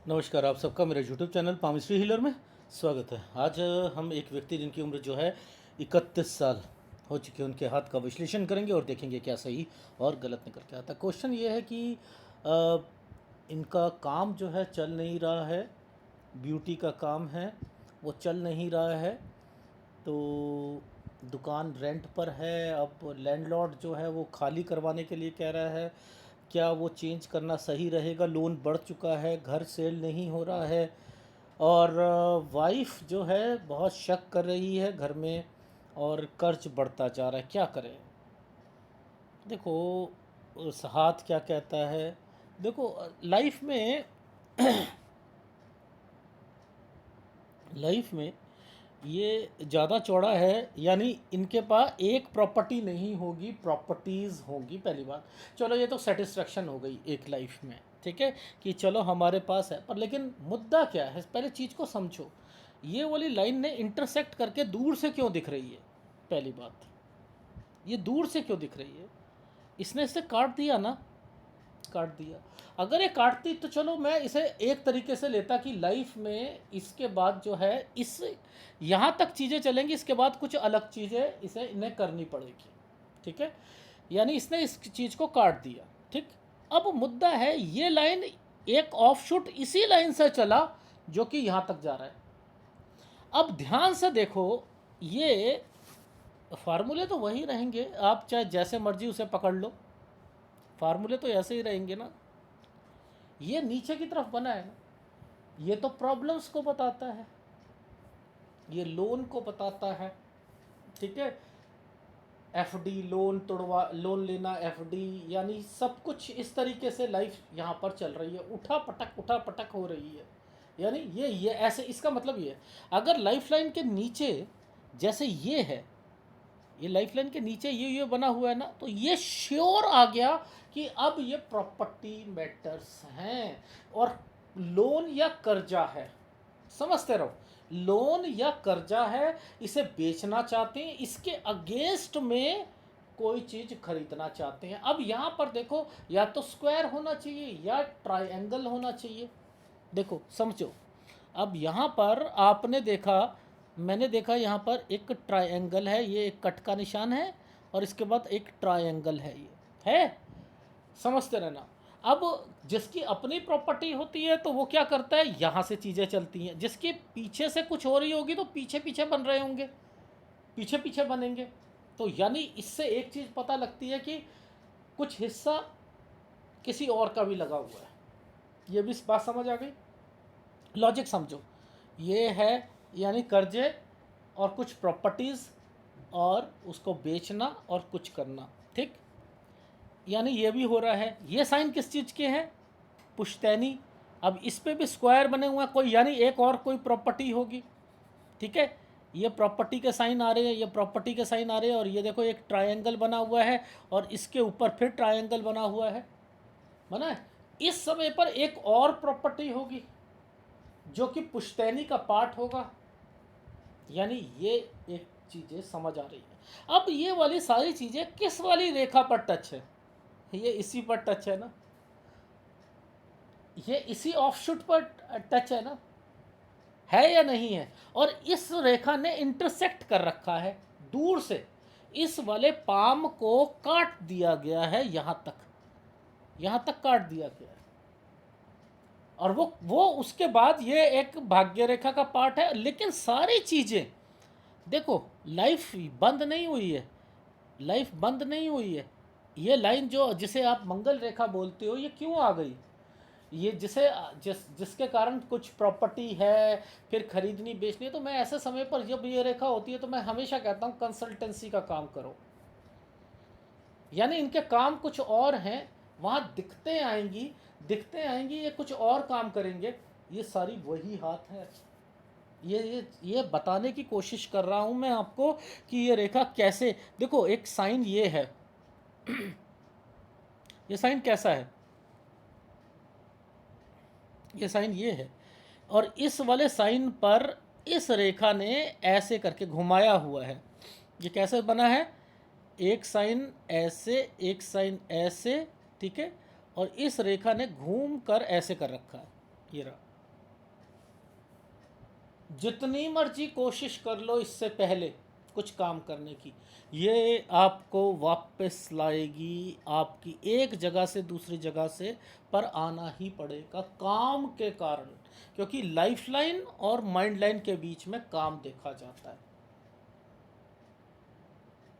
नमस्कार, आप सबका मेरे यूट्यूब चैनल पामिस्ट्री हीलर में स्वागत है। आज हम एक व्यक्ति जिनकी उम्र जो है 31 साल हो चुकी है, उनके हाथ का विश्लेषण करेंगे और देखेंगे क्या सही और गलत निकल के आता है। क्वेश्चन ये है कि अ, इनका काम जो है चल नहीं रहा है, ब्यूटी का काम है, वो चल नहीं रहा है। तो दुकान रेंट पर है, अब लैंडलॉर्ड जो है वो खाली करवाने के लिए कह रहा है। क्या वो चेंज करना सही रहेगा? लोन बढ़ चुका है, घर सेल नहीं हो रहा है। और वाइफ जो है बहुत शक कर रही है घर में, और कर्ज बढ़ता जा रहा है। क्या करें? देखो, उस हाथ क्या कहता है। देखो, लाइफ में ये ज़्यादा चौड़ा है। यानी इनके पास एक प्रॉपर्टी नहीं होगी, प्रॉपर्टीज़ होंगी पहली बात। चलो, ये तो सेटिस्फेक्शन हो गई एक लाइफ में, ठीक है, कि चलो हमारे पास है। पर लेकिन मुद्दा क्या है, पहले चीज़ को समझो। ये वाली लाइन ने इंटरसेक्ट करके दूर से क्यों दिख रही है? पहली बात, ये दूर से क्यों दिख रही है? इसने इसे काट दिया ना, काट दिया। अगर ये काटती तो चलो मैं इसे एक तरीके से लेता कि लाइफ में इसके बाद जो है, इस यहाँ तक चीज़ें चलेंगी, इसके बाद कुछ अलग चीज़ें इसे इन्हें करनी पड़ेगी, ठीक है। यानी इसने इस चीज़ को काट दिया, ठीक। अब मुद्दा है, ये लाइन एक ऑफशूट इसी लाइन से चला जो कि यहाँ तक जा रहा है। अब ध्यान से देखो, ये फार्मूले तो वही रहेंगे, आप चाहे जैसे मर्जी उसे पकड़ लो, फार्मूले तो ऐसे ही रहेंगे ना। ये नीचे की तरफ बना है ना, ये तो प्रॉब्लम्स को बताता है, ये लोन को बताता है, ठीक है। एफडी, लोन तोड़वा, लोन लेना, एफडी, यानी सब कुछ इस तरीके से लाइफ यहाँ पर चल रही है, उठा पटक हो रही है। यानी ये ऐसे, इसका मतलब ये है, अगर लाइफ लाइन के नीचे जैसे ये है, ये लाइफ लाइन के नीचे ये बना हुआ है ना, तो ये श्योर आ गया कि अब ये प्रॉपर्टी मैटर्स हैं और लोन या कर्जा है। समझते रहो, लोन या कर्जा है, इसे बेचना चाहते हैं, इसके अगेंस्ट में कोई चीज़ खरीदना चाहते हैं। अब यहाँ पर देखो, या तो स्क्वायर होना चाहिए या ट्रायंगल होना चाहिए। देखो समझो, अब यहाँ पर आपने देखा, मैंने देखा, यहाँ पर एक ट्रायंगल है, ये एक कट का निशान है, और इसके बाद एक ट्रायंगल है, ये है। समझते रहना। अब जिसकी अपनी प्रॉपर्टी होती है तो वो क्या करता है, यहाँ से चीज़ें चलती हैं। जिसके पीछे से कुछ हो रही होगी तो पीछे पीछे बन रहे होंगे, पीछे पीछे बनेंगे। तो यानी इससे एक चीज़ पता लगती है कि कुछ हिस्सा किसी और का भी लगा हुआ है। ये भी बात समझ आ गई? लॉजिक समझो, ये है यानी कर्जे और कुछ प्रॉपर्टीज़, और उसको बेचना और कुछ करना, ठीक। यानी ये भी हो रहा है। ये साइन किस चीज़ के हैं? पुश्तैनी। अब इस पे भी स्क्वायर बने हुए हैं कोई, यानी एक और कोई प्रॉपर्टी होगी, ठीक है। ये प्रॉपर्टी के साइन आ रहे हैं, ये प्रॉपर्टी के साइन आ रहे हैं, और ये देखो एक ट्रायंगल बना हुआ है, और इसके ऊपर फिर ट्रायंगल बना हुआ है, बना है। इस समय पर एक और प्रॉपर्टी होगी जो कि पुश्तैनी का पार्ट होगा। यानी ये एक चीज़ें समझ आ रही है। अब ये वाली सारी चीज़ें किस वाली रेखा पर टच है? ये इसी पर टच है ना, ये इसी ऑफशूट पर टच है ना, है या नहीं है? और इस रेखा ने इंटरसेक्ट कर रखा है दूर से, इस वाले पाम को काट दिया गया है, यहाँ तक काट दिया गया है। और वो उसके बाद ये एक भाग्य रेखा का पार्ट है। लेकिन सारी चीज़ें देखो, लाइफ बंद नहीं हुई है, लाइफ बंद नहीं हुई है। ये लाइन जो जिसे आप मंगल रेखा बोलते हो, ये क्यों आ गई? ये जिसके कारण कुछ प्रॉपर्टी है, फिर खरीदनी बेचनी है, तो मैं ऐसे समय पर जब ये रेखा होती है तो मैं हमेशा कहता हूँ कंसल्टेंसी का काम करो। यानी इनके काम कुछ और हैं, वहाँ दिखते आएंगी, ये कुछ और काम करेंगे। ये सारी वही हाथ है। ये बताने की कोशिश कर रहा हूँ मैं आपको कि ये रेखा कैसे। देखो, एक साइन ये है, ये साइन कैसा है, ये साइन ये है, और इस वाले साइन पर इस रेखा ने ऐसे करके घुमाया हुआ है। ये कैसे बना है? एक साइन ऐसे, एक साइन ऐसे, ठीक है, और इस रेखा ने घूम कर ऐसे कर रखा है, ये रहा। जितनी मर्जी कोशिश कर लो इससे पहले कुछ काम करने की, ये आपको वापस लाएगी आपकी एक जगह से दूसरी जगह से, पर आना ही पड़ेगा काम के कारण, क्योंकि लाइफ लाइन और माइंड लाइन के बीच में काम देखा जाता है।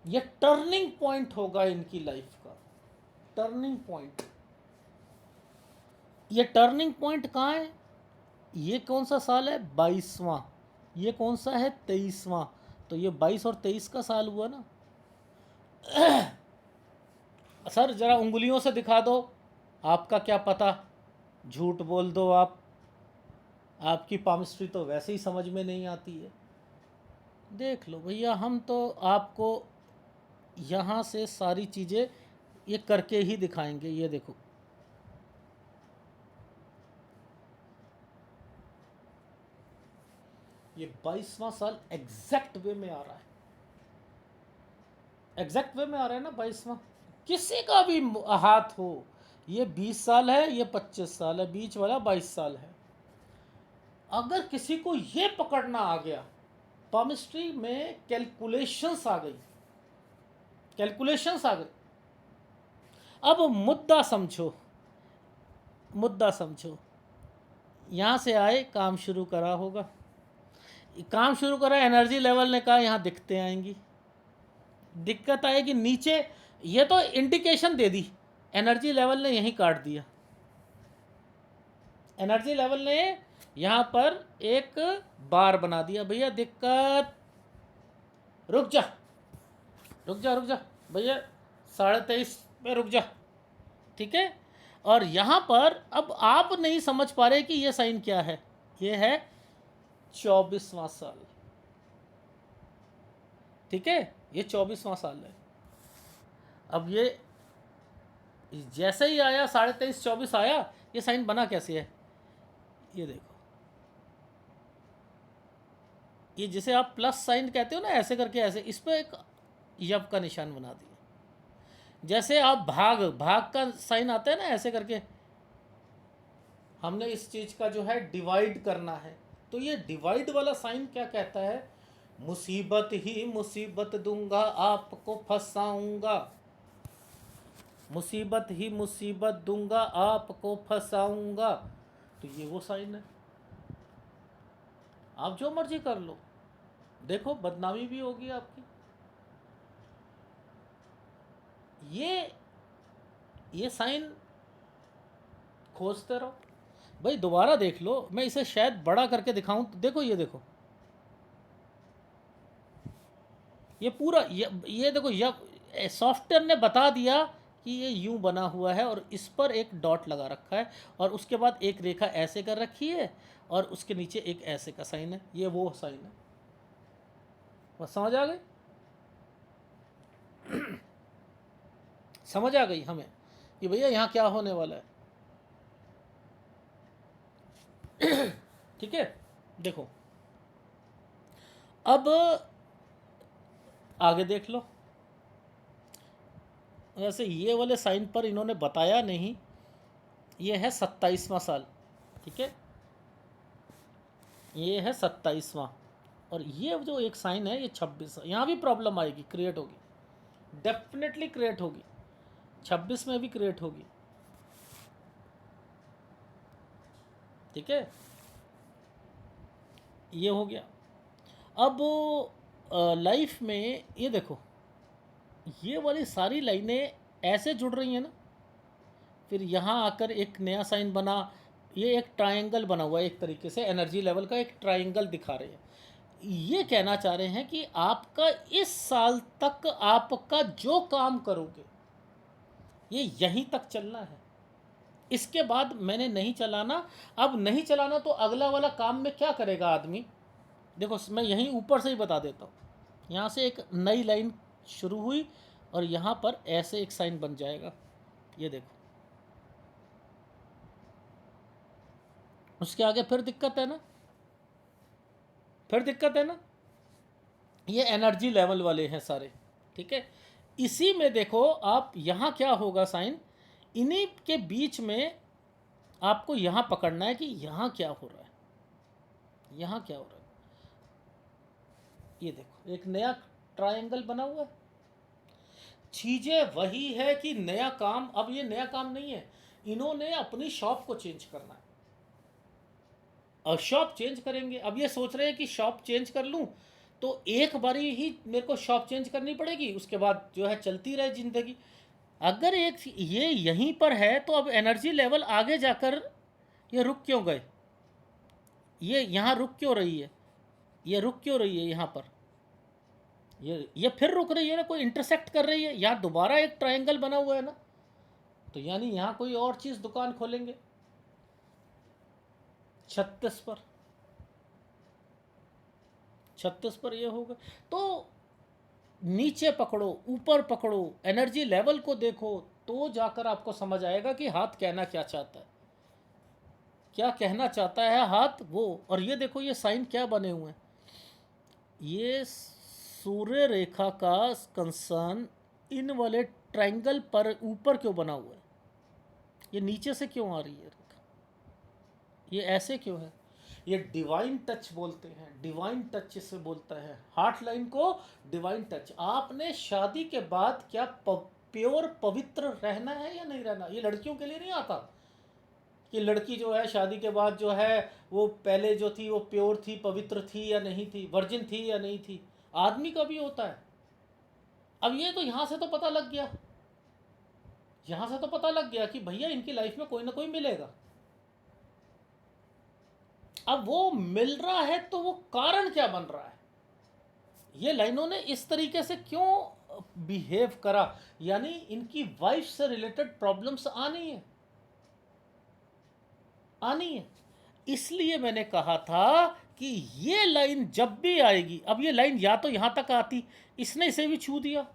ये टर्निंग पॉइंट होगा इनकी लाइफ का, टर्निंग पॉइंट। ये टर्निंग पॉइंट कहाँ है? ये कौन सा साल है? 22वां। ये कौन सा है? 23वां। तो ये 22 और 23 का साल हुआ ना। सर जरा उंगलियों से दिखा दो, आपका क्या पता, झूठ बोल दो आप, आपकी पामिस्ट्री तो वैसे ही समझ में नहीं आती है। देख लो भैया, हम तो आपको यहाँ से सारी चीज़ें ये करके ही दिखाएंगे। ये देखो, ये 22वां साल एग्जैक्ट वे में आ रहा है, एग्जैक्ट वे में आ रहा है ना 22वां। किसी का भी हाथ हो, ये 20 साल है, ये 25 साल है, बीच वाला 22 साल है। अगर किसी को ये पकड़ना आ गया, पामिस्ट्री में कैलकुलेशंस आ गई, कैलकुलेशंस आ गई। अब मुद्दा समझो, मुद्दा समझो। यहाँ से आए, काम शुरू करा होगा, काम शुरू करा, एनर्जी लेवल ने कहा यहाँ दिखते आएंगी, दिक्कत आएगी नीचे। ये तो इंडिकेशन दे दी, एनर्जी लेवल ने यहीं काट दिया। एनर्जी लेवल ने यहाँ पर एक बार बना दिया, भैया दिक्कत, रुक जा रुक जा रुक जा भैया, 23.5 पे रुक जा, ठीक है। और यहाँ पर अब आप नहीं समझ पा रहे कि ये साइन क्या है, ये है 24वां साल, ठीक है, ये 24वां साल है। अब ये जैसे ही आया 23.5 24 आया, ये साइन बना कैसे है? ये देखो, ये जिसे आप प्लस साइन कहते हो ना, ऐसे करके ऐसे इस पर एक यव का निशान बना दिया। जैसे आप भाग भाग का साइन आता है ना, ऐसे करके हमने इस चीज़ का जो है डिवाइड करना है, तो ये डिवाइड वाला साइन क्या कहता है? मुसीबत ही मुसीबत दूंगा आपको फंसाऊंगा, मुसीबत ही मुसीबत दूंगा आपको फंसाऊंगा। तो ये वो साइन है। आप जो मर्जी कर लो, देखो बदनामी भी होगी आपकी। ये साइन खोजते रहो भाई, दोबारा देख लो, मैं इसे शायद बड़ा करके दिखाऊं तो देखो, ये देखो, ये पूरा ये देखो, ये सॉफ्टवेयर ने बता दिया कि ये यूं बना हुआ है और इस पर एक डॉट लगा रखा है और उसके बाद एक रेखा ऐसे कर रखी है और उसके नीचे एक ऐसे का साइन है, ये वो साइन है। बस समझ आ गई? समझ आ गई हमें कि भैया यहाँ क्या होने वाला है। ठीक है, देखो अब आगे देख लो। वैसे ये वाले साइन पर इन्होंने बताया नहीं, ये है 27वां साल, ठीक है, ये है 27वां। और ये जो एक साइन है ये 26, यहाँ भी प्रॉब्लम आएगी, क्रिएट होगी, डेफिनेटली क्रिएट होगी, 26 में भी क्रिएट होगी, ठीक है। ये हो गया। अब लाइफ में ये देखो, ये वाली सारी लाइनें ऐसे जुड़ रही हैं ना, फिर यहाँ आकर एक नया साइन बना, ये एक ट्रायंगल बना हुआ है, एक तरीके से एनर्जी लेवल का एक ट्रायंगल दिखा रहे हैं। ये कहना चाह रहे हैं कि आपका इस साल तक आपका जो काम करोगे ये यहीं तक चलना है, इसके बाद मैंने नहीं चलाना। अब नहीं चलाना तो अगला वाला काम में क्या करेगा आदमी? देखो मैं यहीं ऊपर से ही बता देता हूँ, यहाँ से एक नई लाइन शुरू हुई और यहाँ पर ऐसे एक साइन बन जाएगा, ये देखो, उसके आगे फिर दिक्कत है ना, फिर दिक्कत है ना। ये एनर्जी लेवल वाले हैं सारे, ठीक है। इसी में देखो आप, यहाँ क्या होगा साइन, इन्हीं के बीच में आपको यहाँ पकड़ना है कि यहाँ क्या हो रहा है, यहाँ क्या हो रहा है। ये देखो एक नया ट्रायंगल बना हुआ है। चीज़ें वही है कि नया काम, अब ये नया काम नहीं है, इन्होंने अपनी शॉप को चेंज करना है। और शॉप चेंज करेंगे, अब ये सोच रहे हैं कि शॉप चेंज कर लूँ तो एक बारी ही मेरे को शॉप चेंज करनी पड़ेगी, उसके बाद जो है चलती रहे ज़िंदगी। अगर एक ये यहीं पर है तो अब एनर्जी लेवल आगे जाकर ये रुक क्यों गए, ये यहाँ रुक क्यों रही है, ये रुक क्यों रही है यहाँ पर, ये फिर रुक रही है ना, कोई इंटरसेक्ट कर रही है, यहाँ दोबारा एक ट्रायंगल बना हुआ है ना, तो यानी यहाँ कोई और चीज़ दुकान खोलेंगे 36 पर, 36 पर ये होगा। तो नीचे पकड़ो ऊपर पकड़ो, एनर्जी लेवल को देखो, तो जाकर आपको समझ आएगा कि हाथ कहना क्या चाहता है, क्या कहना चाहता है हाथ वो। और ये देखो ये साइन क्या बने हुए हैं, ये सूर्य रेखा का कंसर्न इन वाले ट्रायंगल पर ऊपर क्यों बना हुआ है, ये नीचे से क्यों आ रही है रेखा, ये ऐसे क्यों है। ये डिवाइन टच बोलते हैं, डिवाइन टच इसे बोलता है, हार्ट लाइन को डिवाइन टच। आपने शादी के बाद क्या प्योर पवित्र रहना है या नहीं रहना, ये लड़कियों के लिए नहीं आता कि लड़की जो है शादी के बाद जो है वो पहले जो थी वो प्योर थी, पवित्र थी या नहीं थी, वर्जिन थी या नहीं थी। आदमी का भी होता है। अब ये तो यहाँ से तो पता लग गया, यहाँ से तो पता लग गया कि भैया इनकी लाइफ में कोई ना कोई मिलेगा। अब वो मिल रहा है तो वो कारण क्या बन रहा है, ये लाइनों ने इस तरीके से क्यों बिहेव करा, यानी इनकी वाइफ से रिलेटेड प्रॉब्लम्स आनी है, आनी है। इसलिए मैंने कहा था कि ये लाइन जब भी आएगी, अब ये लाइन या तो यहां तक आती, इसने इसे भी छू दिया,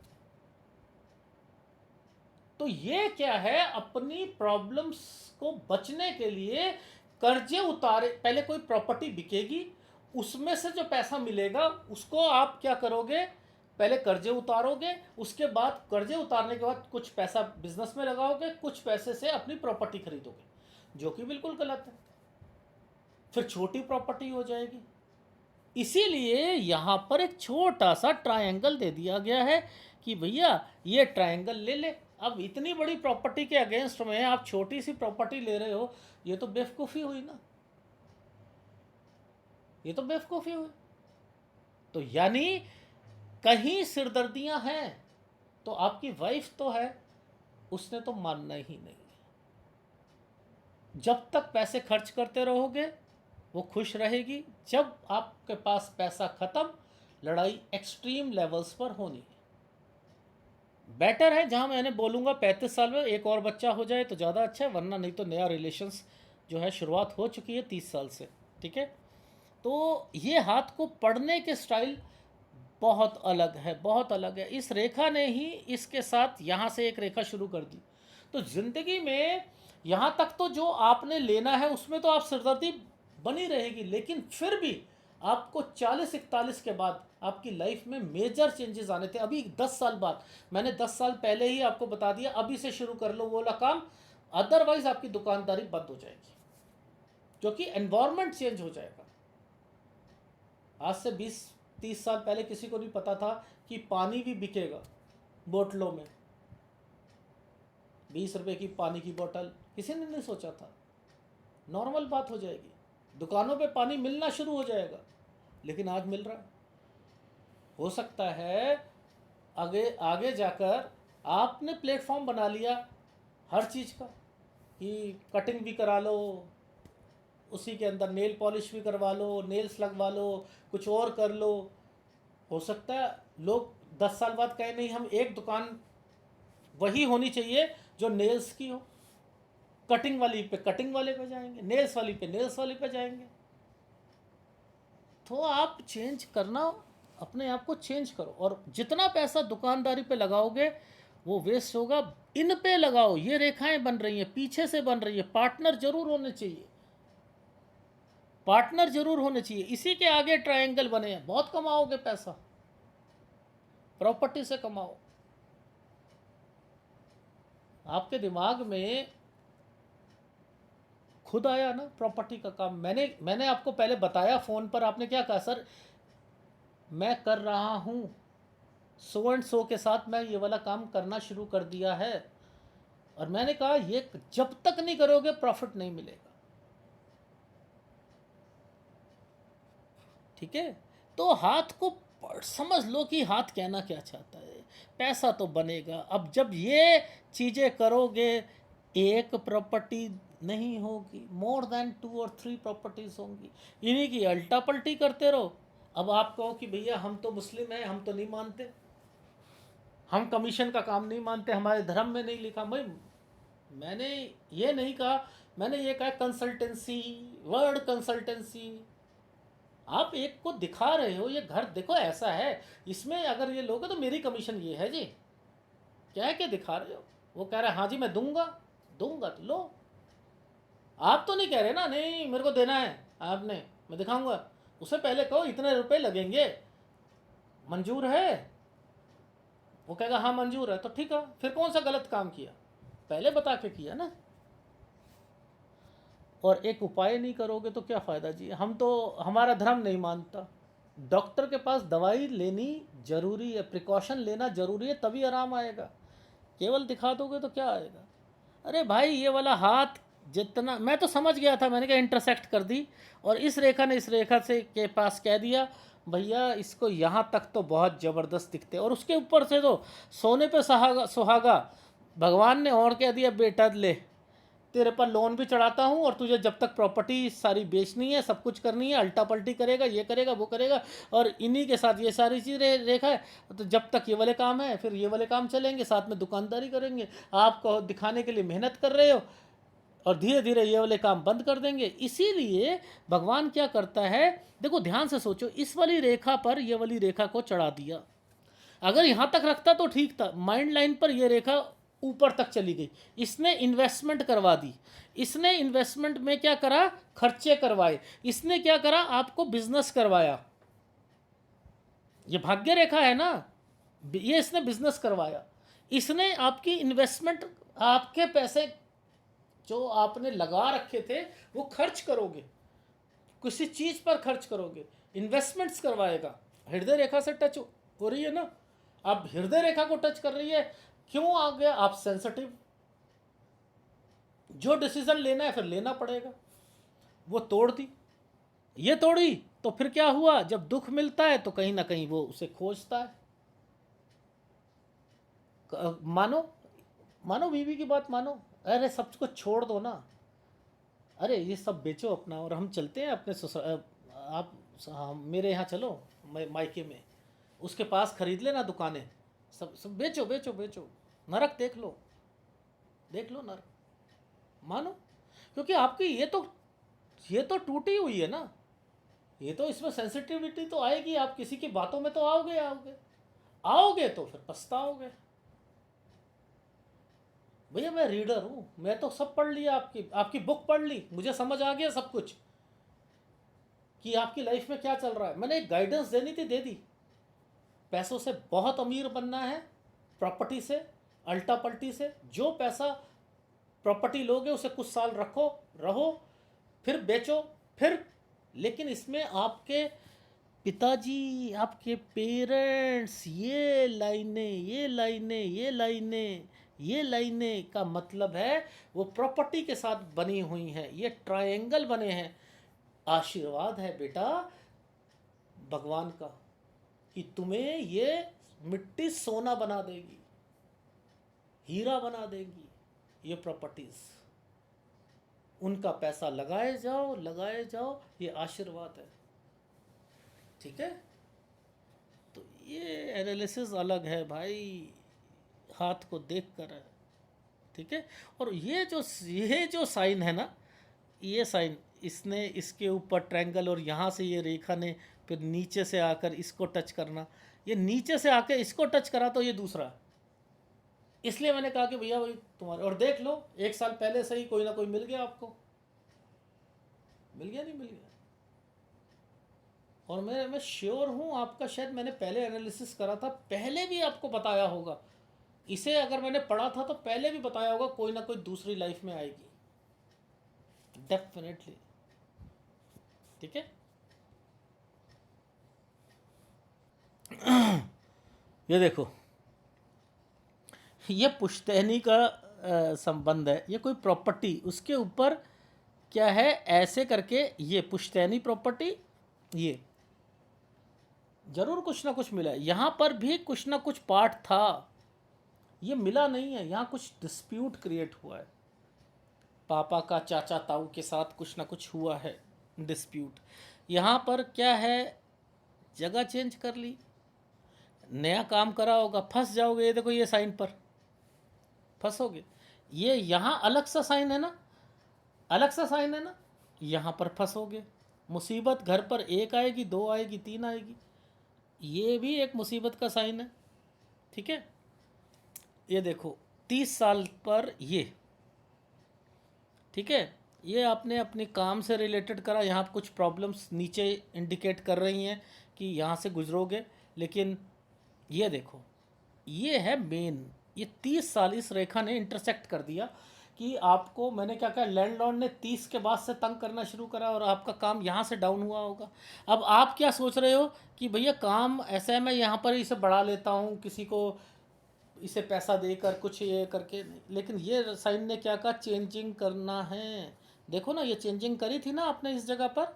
तो ये क्या है, अपनी प्रॉब्लम्स को बचने के लिए कर्जे उतारे, पहले कोई प्रॉपर्टी बिकेगी, उसमें से जो पैसा मिलेगा उसको आप क्या करोगे, पहले कर्जे उतारोगे, उसके बाद कर्जे उतारने के बाद कुछ पैसा बिजनेस में लगाओगे, कुछ पैसे से अपनी प्रॉपर्टी खरीदोगे, जो कि बिल्कुल गलत है, फिर छोटी प्रॉपर्टी हो जाएगी। इसीलिए यहाँ पर एक छोटा सा ट्रायंगल दे दिया गया है कि भैया ये ट्रायंगल ले ले। अब इतनी बड़ी प्रॉपर्टी के अगेंस्ट में आप छोटी सी प्रॉपर्टी ले रहे हो, ये तो बेवकूफ़ी हुई ना, ये तो बेवकूफ़ी हुई। तो यानी कहीं सिरदर्दियां हैं, तो आपकी वाइफ तो है, उसने तो मानना ही नहीं। जब तक पैसे खर्च करते रहोगे वो खुश रहेगी, जब आपके पास पैसा खत्म, लड़ाई एक्सट्रीम लेवल्स पर होनी है। बेटर है जहां मैंने बोलूँगा 35 साल में एक और बच्चा हो जाए तो ज़्यादा अच्छा है, वरना नहीं तो नया रिलेशंस जो है शुरुआत हो चुकी है 30 साल से, ठीक है। तो ये हाथ को पढ़ने के स्टाइल बहुत अलग है, बहुत अलग है। इस रेखा ने ही इसके साथ यहाँ से एक रेखा शुरू कर दी, तो ज़िंदगी में यहाँ तक तो जो आपने लेना है उसमें तो आप सिरदर्दी बनी रहेगी, लेकिन फिर भी आपको 40-41 के बाद आपकी लाइफ में मेजर चेंजेस आने थे। अभी 10 साल बाद, मैंने 10 साल पहले ही आपको बता दिया, अभी से शुरू कर लो वो वाला काम, अदरवाइज आपकी दुकानदारी बंद हो जाएगी, क्योंकि एनवायरनमेंट चेंज हो जाएगा। आज से 20-30 साल पहले किसी को नहीं पता था कि पानी भी बिकेगा बोतलों में, 20 रुपए की पानी की बोतल किसी ने नहीं सोचा था। नॉर्मल बात हो जाएगी, दुकानों पे पानी मिलना शुरू हो जाएगा, लेकिन आज मिल रहा है। हो सकता है आगे आगे जाकर आपने प्लेटफॉर्म बना लिया हर चीज़ का, कि कटिंग भी करा लो, उसी के अंदर नेल पॉलिश भी करवा लो, नेल्स लगवा लो, कुछ और कर लो। हो सकता है लोग 10 साल बाद कहें नहीं, हम एक दुकान वही होनी चाहिए जो नेल्स की हो, कटिंग वाली पे कटिंग वाले पे जाएंगे, नेल्स वाली पे नेल्स वाले पे जाएंगे। तो आप चेंज करना, अपने आप को चेंज करो, और जितना पैसा दुकानदारी पे लगाओगे वो वेस्ट होगा, इन पे लगाओ। ये रेखाएं बन रही हैं, पीछे से बन रही है, पार्टनर जरूर होने चाहिए, पार्टनर जरूर होने चाहिए। इसी के आगे ट्रायंगल बने हैं, बहुत कमाओगे पैसा, प्रॉपर्टी से कमाओ। आपके दिमाग में खुद आया ना प्रॉपर्टी का काम, मैंने आपको पहले बताया फ़ोन पर, आपने क्या कहा, सर मैं कर रहा हूँ, सो एंड सो के साथ मैं ये वाला काम करना शुरू कर दिया है, और मैंने कहा ये जब तक नहीं करोगे प्रॉफिट नहीं मिलेगा। ठीक है, तो हाथ को समझ लो कि हाथ कहना क्या चाहता है। पैसा तो बनेगा। अब जब ये चीज़ें करोगे, एक प्रॉपर्टी नहीं होगी, मोर देन 2 और 3 प्रॉपर्टीज होंगी। इन्हीं की अल्टा पल्टी करते रहो। अब आप कहो कि भैया हम तो मुस्लिम हैं, हम तो नहीं मानते, हम कमीशन का काम नहीं मानते, हमारे धर्म में नहीं लिखा। मैंने ये नहीं कहा, मैंने ये कहा कंसल्टेंसी, वर्ड कंसल्टेंसी। आप एक को दिखा रहे हो, ये घर देखो ऐसा है, इसमें अगर ये लोगे तो मेरी कमीशन ये है जी, क्या क्या दिखा रहे हो। वो कह रहा है हाँ जी मैं दूंगा, दूंगा तो लो। आप तो नहीं कह रहे ना नहीं मेरे को देना है आपने, मैं दिखाऊंगा। उससे पहले कहो इतने रुपए लगेंगे, मंजूर है? वो कहेगा हाँ मंजूर है, तो ठीक है, फिर कौन सा गलत काम किया, पहले बता के किया ना। और एक उपाय नहीं करोगे तो क्या फ़ायदा जी। हम तो, हमारा धर्म नहीं मानता। डॉक्टर के पास दवाई लेनी जरूरी है, प्रिकॉशन लेना जरूरी है, तभी आराम आएगा। केवल दिखा दोगे तो क्या आएगा। अरे भाई ये वाला हाथ जितना, मैं तो समझ गया था, मैंने कहा इंटरसेक्ट कर दी, और इस रेखा ने इस रेखा से के पास कह दिया भैया इसको यहाँ तक तो बहुत ज़बरदस्त दिखते, और उसके ऊपर से तो सोने पे सुहागा सुहागा। भगवान ने और कह दिया बेटा ले, तेरे पर लोन भी चढ़ाता हूँ, और तुझे जब तक प्रॉपर्टी सारी बेचनी है, सब कुछ करनी है, अल्टा पल्टी करेगा, ये करेगा वो करेगा, और इन्हीं के साथ ये सारी चीज़ें रेखा है। तो जब तक ये वाले काम है, फिर ये वाले काम चलेंगे, साथ में दुकानदारी करेंगे। आपको दिखाने के लिए मेहनत कर रहे हो, और धीरे धीरे ये वाले काम बंद कर देंगे। इसीलिए भगवान क्या करता है, देखो ध्यान से सोचो, इस वाली रेखा पर ये वाली रेखा को चढ़ा दिया। अगर यहाँ तक रखता तो ठीक था, माइंड लाइन पर ये रेखा ऊपर तक चली गई। इसने इन्वेस्टमेंट करवा दी। इसने इन्वेस्टमेंट में क्या करा, खर्चे करवाए। इसने क्या करा, आपको बिजनेस करवाया। ये भाग्य रेखा है ना, ये इसने बिजनेस करवाया। इसने आपकी इन्वेस्टमेंट, आपके पैसे जो आपने लगा रखे थे वो खर्च करोगे, किसी चीज पर खर्च करोगे, इन्वेस्टमेंट्स करवाएगा। हृदय रेखा से टच हो रही है ना, अब हृदय रेखा को टच कर रही है। क्यों आ गया, आप सेंसिटिव, जो डिसीजन लेना है फिर लेना पड़ेगा। वो तोड़ दी, ये तोड़ी, तो फिर क्या हुआ, जब दुख मिलता है तो कहीं ना कहीं वो उसे खोजता है। मानो, मानो बीवी की बात मानो, अरे सब कुछ छोड़ दो ना, अरे ये सब बेचो अपना, और हम चलते हैं अपने आप मेरे यहाँ चलो, मायके में, उसके पास खरीद लेना दुकानें, सब सब बेचो बेचो बेचो, नरक देख लो, देख लो नरक। मानो, क्योंकि आपकी ये तो टूटी हुई है ना, ये तो, इसमें सेंसिटिविटी तो आएगी। आप किसी की बातों में तो आओगे आओगे, आओगे तो फिर पछताओगे। भैया मैं रीडर हूँ, मैं तो सब पढ़ लिया, आपकी आपकी बुक पढ़ ली, मुझे समझ आ गया सब कुछ कि आपकी लाइफ में क्या चल रहा है। मैंने एक गाइडेंस देनी थी, दे दी। पैसों से बहुत अमीर बनना है, प्रॉपर्टी से, अल्टा पल्टी से। जो पैसा प्रॉपर्टी लोगे उसे कुछ साल रखो, रहो, फिर बेचो, फिर, लेकिन इसमें आपके पिताजी, आपके पेरेंट्स, ये लाइनें, ये लाइनें, ये लाइनें, ये लाइनें का मतलब है वो प्रॉपर्टी के साथ बनी हुई हैं, ये ट्रायंगल बने हैं। आशीर्वाद है बेटा भगवान का कि तुम्हें ये मिट्टी सोना बना देगी, हीरा बना देगी ये प्रॉपर्टीज। उनका पैसा लगाए जाओ, लगाए जाओ, ये आशीर्वाद है। ठीक है, तो ये एनालिसिस अलग है भाई, हाथ को देख कर है। ठीक है, और ये जो साइन है ना, ये साइन, इसने इसके ऊपर ट्रायंगल, और यहाँ से ये रेखा ने फिर नीचे से आकर इसको टच करना, ये नीचे से आकर इसको टच करा तो ये दूसरा। इसलिए मैंने कहा कि भैया भाई तुम्हारे, और देख लो 1 साल पहले से ही कोई ना कोई मिल गया आपको, मिल गया नहीं मिल गया। और मैं श्योर हूँ आपका, शायद मैंने पहले एनालिसिस करा था, पहले भी आपको बताया होगा इसे, अगर मैंने पढ़ा था तो पहले भी बताया होगा, कोई ना कोई दूसरी लाइफ में आएगी डेफिनेटली। ठीक है, ये देखो, ये पुश्तैनी का संबंध है, ये कोई प्रॉपर्टी उसके ऊपर क्या है ऐसे करके, ये पुश्तैनी प्रॉपर्टी, ये जरूर कुछ ना कुछ मिला है। यहाँ पर भी कुछ ना कुछ पार्ट था, ये मिला नहीं है, यहाँ कुछ डिस्प्यूट क्रिएट हुआ है। पापा का चाचा ताऊ के साथ कुछ ना कुछ हुआ है डिस्प्यूट। यहाँ पर क्या है, जगह चेंज कर ली, नया काम करा होगा, फंस जाओगे। ये देखो, ये साइन पर फंसोगे। ये यहाँ अलग सा साइन है ना, अलग सा साइन है ना, यहाँ पर फंसोगे। मुसीबत घर पर एक आएगी, दो आएगी, तीन आएगी। ये भी एक मुसीबत का साइन है। ठीक है, ये देखो 30 साल पर ये, ठीक है, ये आपने अपने काम से रिलेटेड करा। यहाँ कुछ प्रॉब्लम्स नीचे इंडिकेट कर रही हैं कि यहाँ से गुजरोगे, लेकिन ये देखो, ये है मेन। ये 30 साल इस रेखा ने इंटरसेक्ट कर दिया कि आपको, मैंने क्या कहा, लैंडलॉर्ड ने 30 के बाद से तंग करना शुरू करा और आपका काम यहाँ से डाउन हुआ होगा। अब आप क्या सोच रहे हो कि भैया काम ऐसा है, मैं यहाँ पर इसे बढ़ा लेता हूँ, किसी को इसे पैसा देकर कुछ ये करके नहीं। लेकिन ये साइन ने क्या कहा, चेंजिंग करना है। देखो ना, ये चेंजिंग करी थी ना आपने इस जगह पर,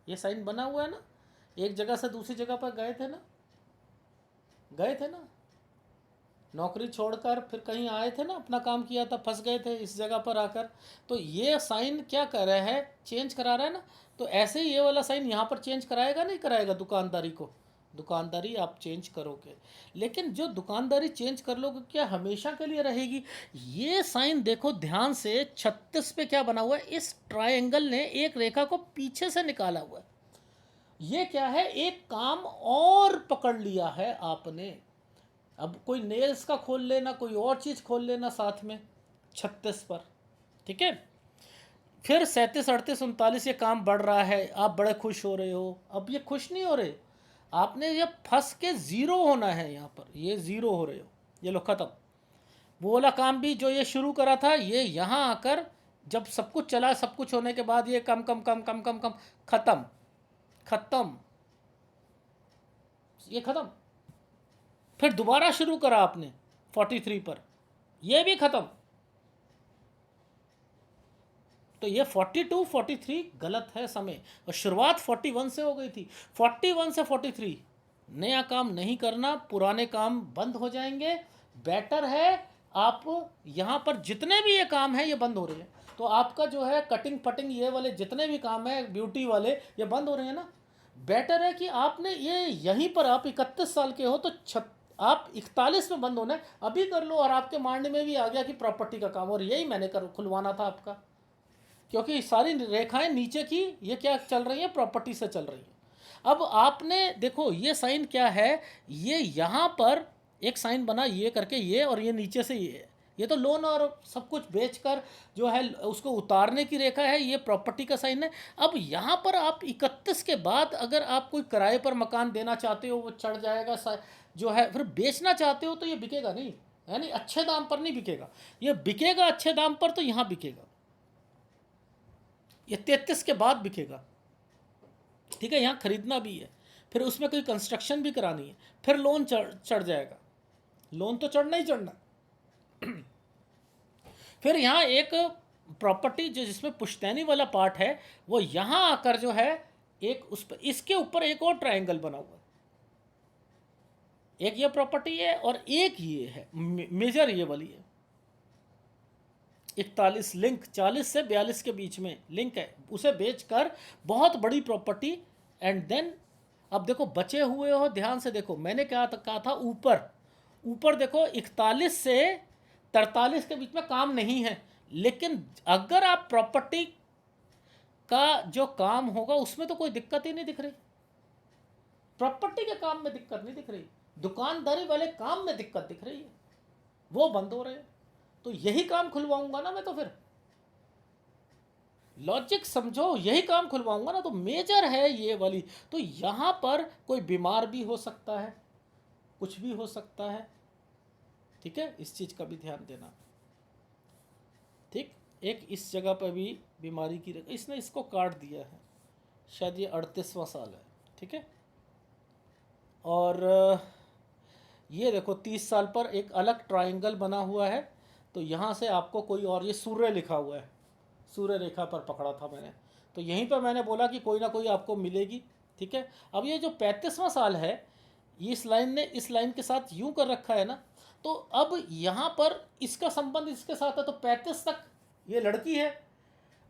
ये साइन बना हुआ है ना, एक जगह से दूसरी जगह पर गए थे ना, गए थे ना, नौकरी छोड़कर फिर कहीं आए थे ना, अपना काम किया था, फंस गए थे इस जगह पर आकर। तो ये साइन क्या कर रहा है, चेंज करा रहा है ना। तो ऐसे ही ये वाला साइन यहाँ पर चेंज कराएगा नहीं कराएगा दुकानदारी को? दुकानदारी आप चेंज करोगे, लेकिन जो दुकानदारी चेंज कर लोगे क्या हमेशा के लिए रहेगी? ये साइन देखो ध्यान से, 36 पे क्या बना हुआ है, इस ट्रायंगल ने एक रेखा को पीछे से निकाला हुआ है। ये क्या है, एक काम और पकड़ लिया है आपने। अब कोई नेल्स का खोल लेना, कोई और चीज़ खोल लेना साथ में 36 पर। ठीक है, फिर 37, 38, 39 ये काम बढ़ रहा है, आप बड़े खुश हो रहे हो। अब ये खुश नहीं हो रहे, आपने ये फंस के ज़ीरो होना है। यहाँ पर ये ज़ीरो हो रहे हो, ये लो ख़त्म। वो वाला काम भी जो ये शुरू करा था, ये यहाँ आकर जब सब कुछ चला, सब कुछ होने के बाद ये कम कम कम कम कम कम, ख़त्म, ख़त्म, ये ख़त्म। फिर दोबारा शुरू करा आपने 43 पर, ये भी ख़त्म। तो ये 42, 43 गलत है समय, और शुरुआत 41 से हो गई थी। 41 से 43 नया काम नहीं करना, पुराने काम बंद हो जाएंगे। बेटर है आप यहाँ पर जितने भी ये काम है ये बंद हो रहे हैं, तो आपका जो है कटिंग फटिंग ये वाले जितने भी काम है ब्यूटी वाले, ये बंद हो रहे हैं ना। बेटर है कि आपने ये यहीं पर, आप 31 साल के हो तो आप 41 में बंद होना है, अभी कर लो। और आपके माइंड में भी आ गया कि प्रॉपर्टी का काम, और यही मैंने खुलवाना था आपका, क्योंकि सारी रेखाएं नीचे की ये क्या चल रही है, प्रॉपर्टी से चल रही है। अब आपने देखो ये साइन क्या है, ये यहाँ पर एक साइन बना ये करके, ये और ये नीचे से ये तो लोन और सब कुछ बेचकर जो है उसको उतारने की रेखा है, ये प्रॉपर्टी का साइन है। अब यहाँ पर आप 31 के बाद अगर आप कोई किराए पर मकान देना चाहते हो वो चढ़ जाएगा जो है, फिर बेचना चाहते हो तो ये बिकेगा नहीं, यानी अच्छे दाम पर नहीं बिकेगा। ये बिकेगा अच्छे दाम पर तो यहाँ बिकेगा, ये 33 के बाद बिकेगा। ठीक है, यहाँ खरीदना भी है, फिर उसमें कोई कंस्ट्रक्शन भी करानी है, फिर लोन चढ़ जाएगा। लोन तो चढ़ना ही चढ़ना। फिर यहाँ एक प्रॉपर्टी जो जिसमें पुश्तैनी वाला पार्ट है, वो यहाँ आकर जो है एक उस पर, इसके ऊपर एक और ट्रायंगल बना हुआ है। एक ये प्रॉपर्टी है और एक ये है मेजर, ये वाली है 41 लिंक, 40 से 42 के बीच में लिंक है, उसे बेचकर बहुत बड़ी प्रॉपर्टी। एंड देन अब देखो बचे हुए हो, ध्यान से देखो, मैंने क्या कहा था, ऊपर ऊपर देखो 41 से 43 के बीच में काम नहीं है। लेकिन अगर आप प्रॉपर्टी का जो काम होगा उसमें तो कोई दिक्कत ही नहीं दिख रही, प्रॉपर्टी के काम में दिक्कत नहीं दिख रही, दुकानदारी वाले काम में दिक्कत दिख रही है, वो बंद हो रहे हैं। तो यही काम खुलवाऊंगा ना मैं, तो फिर लॉजिक समझो, यही काम खुलवाऊंगा ना, तो मेजर है ये वाली। तो यहाँ पर कोई बीमार भी हो सकता है, कुछ भी हो सकता है। ठीक है, इस चीज़ का भी ध्यान देना। ठीक, एक इस जगह पर भी बीमारी की इसने इसको काट दिया है, शायद ये 38वां साल है। ठीक है, और ये देखो 30 साल पर एक अलग ट्रायंगल बना हुआ है, तो यहाँ से आपको कोई और, ये सूर्य लिखा हुआ है, सूर्य रेखा पर पकड़ा था मैंने, तो यहीं पर मैंने बोला कि कोई ना कोई आपको मिलेगी। ठीक है, अब ये जो 35वां साल है, ये इस लाइन ने इस लाइन के साथ यूं कर रखा है ना, तो अब यहाँ पर इसका संबंध इसके साथ है, तो 35 तक ये लड़की है,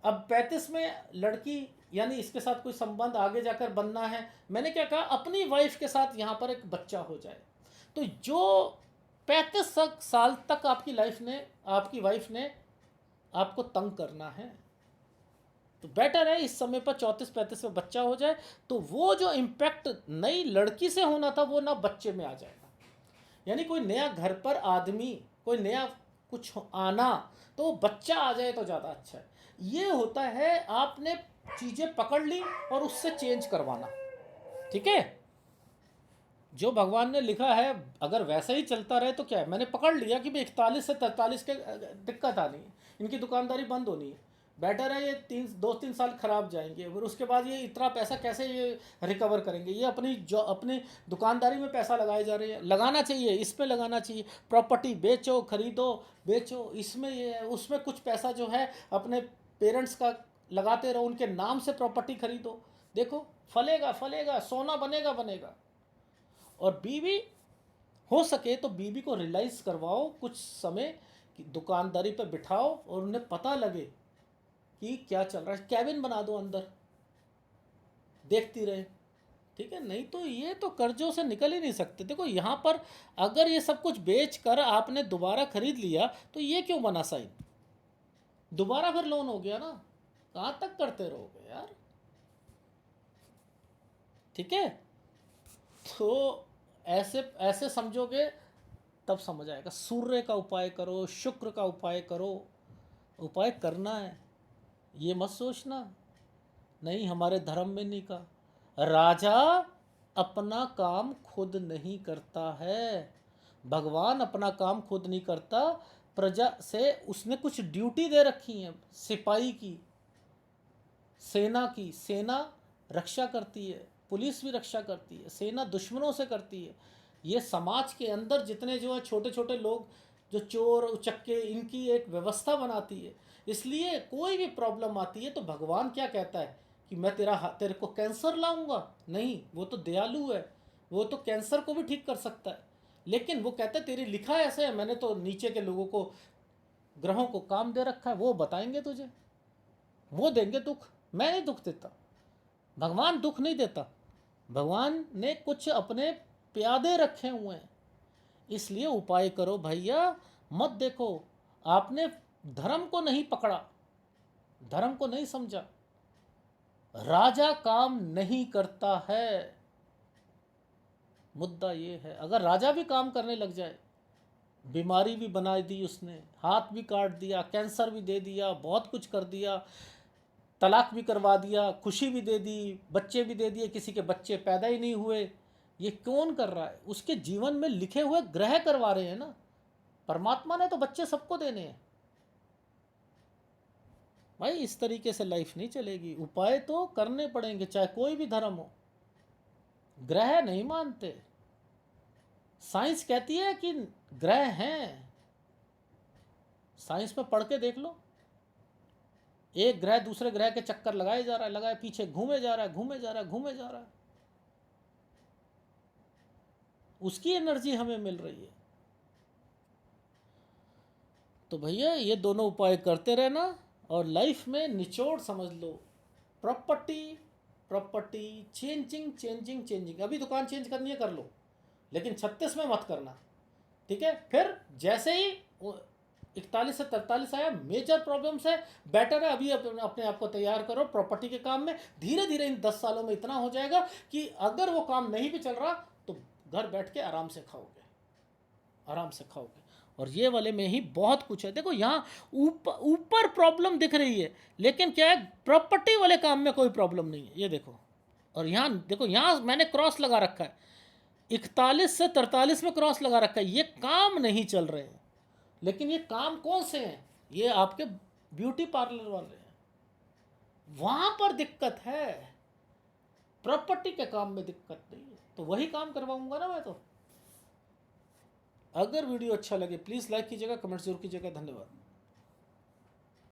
अब 35 में लड़की, यानी इसके साथ कोई संबंध आगे जाकर बनना है। मैंने क्या कहा, अपनी वाइफ के साथ यहाँ पर एक बच्चा हो जाए। तो जो 35 साल तक आपकी लाइफ ने, आपकी वाइफ ने आपको तंग करना है, तो बेटर है इस समय पर 34-35 में बच्चा हो जाए, तो वो जो इम्पैक्ट नई लड़की से होना था वो ना बच्चे में आ जाएगा। यानी कोई नया घर पर आदमी, कोई नया कुछ आना, तो बच्चा आ जाए तो ज़्यादा अच्छा है। ये होता है आपने चीज़ें पकड़ ली और उससे चेंज करवाना। ठीक है, जो भगवान ने लिखा है अगर वैसा ही चलता रहे तो क्या है, मैंने पकड़ लिया कि भाई 41 से 43 के दिक्कत आनी है, इनकी दुकानदारी बंद होनी है, बेटर है ये 2-3 साल खराब जाएंगे, और उसके बाद ये इतना पैसा कैसे ये रिकवर करेंगे, ये अपनी दुकानदारी में पैसा लगाए जा रहे हैं, लगाना चाहिए, इस पे लगाना चाहिए, प्रॉपर्टी बेचो, खरीदो, बेचो, इसमें ये उसमें कुछ पैसा जो है अपने पेरेंट्स का लगाते रहो, उनके नाम से प्रॉपर्टी खरीदो, देखो फलेगा फलेगा, सोना बनेगा बनेगा। और बीवी, हो सके तो बीवी को रियलाइज़ करवाओ कुछ समय कि दुकानदारी पे बिठाओ और उन्हें पता लगे कि क्या चल रहा है, कैबिन बना दो अंदर, देखती रहे। ठीक है, नहीं तो ये तो कर्जों से निकल ही नहीं सकते। देखो यहाँ पर अगर ये सब कुछ बेच कर आपने दोबारा खरीद लिया तो ये क्यों बना साइन, दोबारा फिर लोन हो गया ना, कहाँ तक करते रहोगे यार। ठीक है, तो ऐसे ऐसे समझोगे तब समझ आएगा। सूर्य का उपाय करो, शुक्र का उपाय करो, उपाय करना है, ये मत सोचना नहीं हमारे धर्म में नहीं कहा। राजा अपना काम खुद नहीं करता है, भगवान अपना काम खुद नहीं करता, प्रजा से उसने कुछ ड्यूटी दे रखी है, सिपाही की, सेना की, सेना रक्षा करती है, पुलिस भी रक्षा करती है, सेना दुश्मनों से करती है। ये समाज के अंदर जितने जो है छोटे छोटे लोग, जो चोर उचक्के, इनकी एक व्यवस्था बनाती है। इसलिए कोई भी प्रॉब्लम आती है तो भगवान क्या कहता है कि मैं तेरे को कैंसर लाऊंगा, नहीं, वो तो दयालु है, वो तो कैंसर को भी ठीक कर सकता है, लेकिन वो कहता है तेरी लिखा ऐसे है, मैंने तो नीचे के लोगों को, ग्रहों को काम दे रखा है, वो बताएंगे तुझे, वो देंगे दुख, मैं नहीं दुख देता, भगवान दुख नहीं देता, भगवान ने कुछ अपने प्यादे रखे हुए हैं। इसलिए उपाय करो भैया, मत देखो, आपने धर्म को नहीं पकड़ा, धर्म को नहीं समझा, राजा काम नहीं करता है। मुद्दा ये है, अगर राजा भी काम करने लग जाए, बीमारी भी बना दी उसने, हाथ भी काट दिया, कैंसर भी दे दिया, बहुत कुछ कर दिया, तलाक भी करवा दिया, खुशी भी दे दी, बच्चे भी दे दिए, किसी के बच्चे पैदा ही नहीं हुए, ये कौन कर रहा है, उसके जीवन में लिखे हुए ग्रह करवा रहे हैं ना, परमात्मा ने तो बच्चे सबको देने हैं भाई। इस तरीके से लाइफ नहीं चलेगी, उपाय तो करने पड़ेंगे चाहे कोई भी धर्म हो। ग्रह नहीं मानते, साइंस कहती है कि ग्रह हैं, साइंस में पढ़ के देख लो, एक ग्रह दूसरे ग्रह के चक्कर लगाए जा रहा है, लगाए पीछे घूमे जा रहा है, घूमे जा रहा है, घूमे जा रहा है, उसकी एनर्जी हमें मिल रही है। तो भैया ये दोनों उपाय करते रहना, और लाइफ में निचोड़ समझ लो, property, property changing changing changing, अभी दुकान चेंज करनी है कर लो, लेकिन 36 में मत करना। ठीक है, फिर जैसे ही 41 से 43 आया, मेजर प्रॉब्लम्स है, बेटर है अभी अपने आप को तैयार करो प्रॉपर्टी के काम में, धीरे धीरे इन 10 सालों में इतना हो जाएगा कि अगर वो काम नहीं भी चल रहा तो घर बैठ के आराम से खाओगे, आराम से खाओगे। और ये वाले में ही बहुत कुछ है, देखो यहाँ ऊपर प्रॉब्लम दिख रही है, लेकिन क्या है, प्रॉपर्टी वाले काम में कोई प्रॉब्लम नहीं है, ये देखो। और यहाँ देखो, यहाँ मैंने क्रॉस लगा रखा है, 41 से 43 में क्रॉस लगा रखा है, ये काम नहीं चल रहे हैं। लेकिन ये काम कौन से हैं, ये आपके ब्यूटी पार्लर वाले हैं, वहाँ पर दिक्कत है। प्रॉपर्टी के काम में दिक्कत नहीं है तो वही काम करवाऊंगा ना मैं तो। अगर वीडियो अच्छा लगे प्लीज़ लाइक कीजिएगा, कमेंट जरूर कीजिएगा। धन्यवाद।